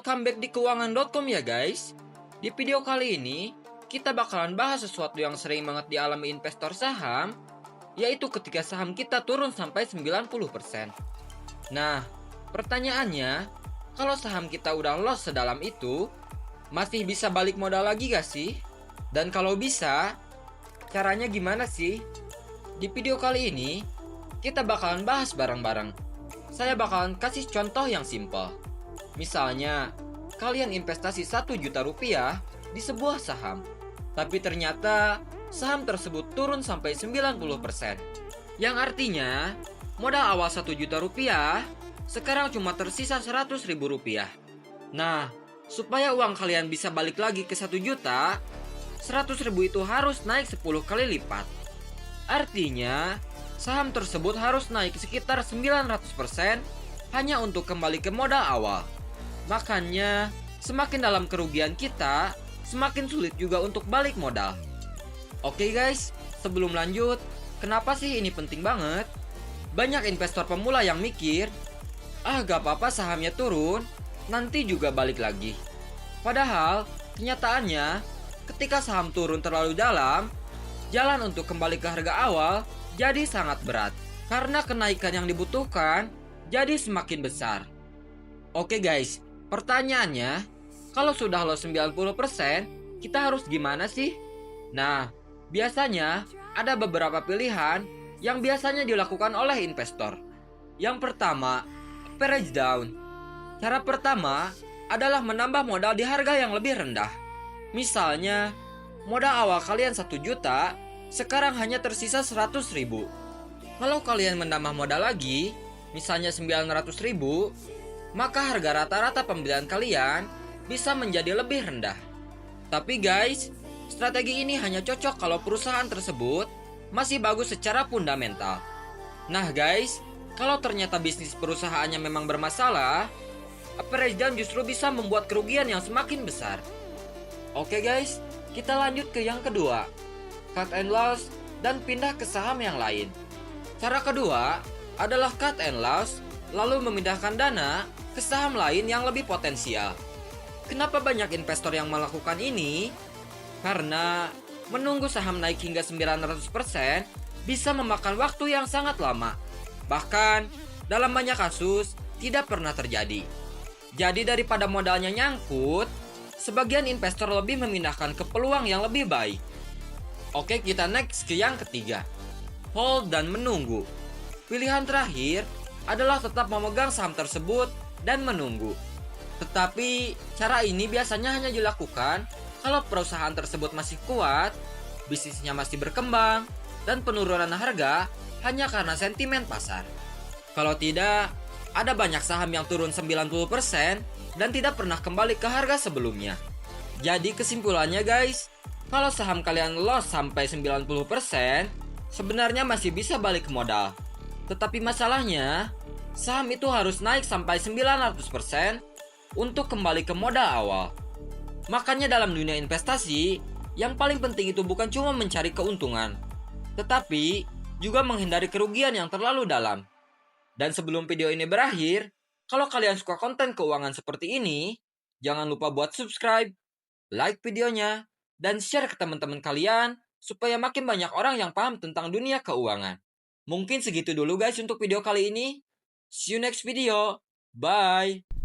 Welcome back di keuangan.com ya guys. Di video kali ini, kita bakalan bahas sesuatu yang sering banget dialami investor saham, yaitu ketika saham kita turun sampai 90%. Nah, pertanyaannya, kalau saham kita udah loss sedalam itu, masih bisa balik modal lagi gak sih? Dan kalau bisa, caranya gimana sih? Di video kali ini, kita bakalan bahas bareng-bareng. Saya bakalan kasih contoh yang simple. Misalnya, kalian investasi 1 juta rupiah di sebuah saham, tapi ternyata saham tersebut turun sampai 90%. Yang artinya, modal awal 1 juta rupiah sekarang cuma tersisa 100 ribu rupiah. Nah, supaya uang kalian bisa balik lagi ke 1 juta, 100 ribu itu harus naik 10 kali lipat. Artinya, saham tersebut harus naik sekitar 900% hanya untuk kembali ke modal awal. Makanya, semakin dalam kerugian kita, semakin sulit juga untuk balik modal. Oke guys, sebelum lanjut, kenapa sih ini penting banget? Banyak investor pemula yang mikir, gak apa-apa sahamnya turun, nanti juga balik lagi. Padahal, kenyataannya, ketika saham turun terlalu dalam, jalan untuk kembali ke harga awal jadi sangat berat. Karena kenaikan yang dibutuhkan jadi semakin besar. Oke guys, pertanyaannya, kalau sudah loss 90%, kita harus gimana sih? Nah, biasanya ada beberapa pilihan yang biasanya dilakukan oleh investor. Yang pertama, average down. Cara pertama adalah menambah modal di harga yang lebih rendah. Misalnya, modal awal kalian 1 juta, sekarang hanya tersisa 100 ribu. Kalau kalian menambah modal lagi, misalnya 900 ribu, maka harga rata-rata pembelian kalian bisa menjadi lebih rendah. Tapi guys, strategi ini hanya cocok kalau perusahaan tersebut masih bagus secara fundamental. Nah guys, kalau ternyata bisnis perusahaannya memang bermasalah, average down justru bisa membuat kerugian yang semakin besar. Oke guys, kita lanjut ke yang kedua, cut and loss dan pindah ke saham yang lain. Cara kedua adalah cut and loss, lalu memindahkan dana ke saham lain yang lebih potensial. Kenapa banyak investor yang melakukan ini? Karena menunggu saham naik hingga 900% bisa memakan waktu yang sangat lama. Bahkan dalam banyak kasus tidak pernah terjadi. Jadi daripada modalnya nyangkut, sebagian investor lebih memindahkan ke peluang yang lebih baik. Oke, kita next ke yang ketiga, hold dan menunggu. Pilihan terakhir adalah tetap memegang saham tersebut dan menunggu. Tetapi cara ini biasanya hanya dilakukan kalau perusahaan tersebut masih kuat, bisnisnya masih berkembang, dan penurunan harga hanya karena sentimen pasar. Kalau tidak, ada banyak saham yang turun 90% dan tidak pernah kembali ke harga sebelumnya. Jadi kesimpulannya guys, kalau saham kalian loss sampai 90%, sebenarnya masih bisa balik modal. Tetapi masalahnya, saham itu harus naik sampai 900% untuk kembali ke modal awal. Makanya dalam dunia investasi, yang paling penting itu bukan cuma mencari keuntungan, tetapi juga menghindari kerugian yang terlalu dalam. Dan sebelum video ini berakhir, kalau kalian suka konten keuangan seperti ini, jangan lupa buat subscribe, like videonya, dan share ke teman-teman kalian supaya makin banyak orang yang paham tentang dunia keuangan. Mungkin segitu dulu guys untuk video kali ini. See you next video. Bye.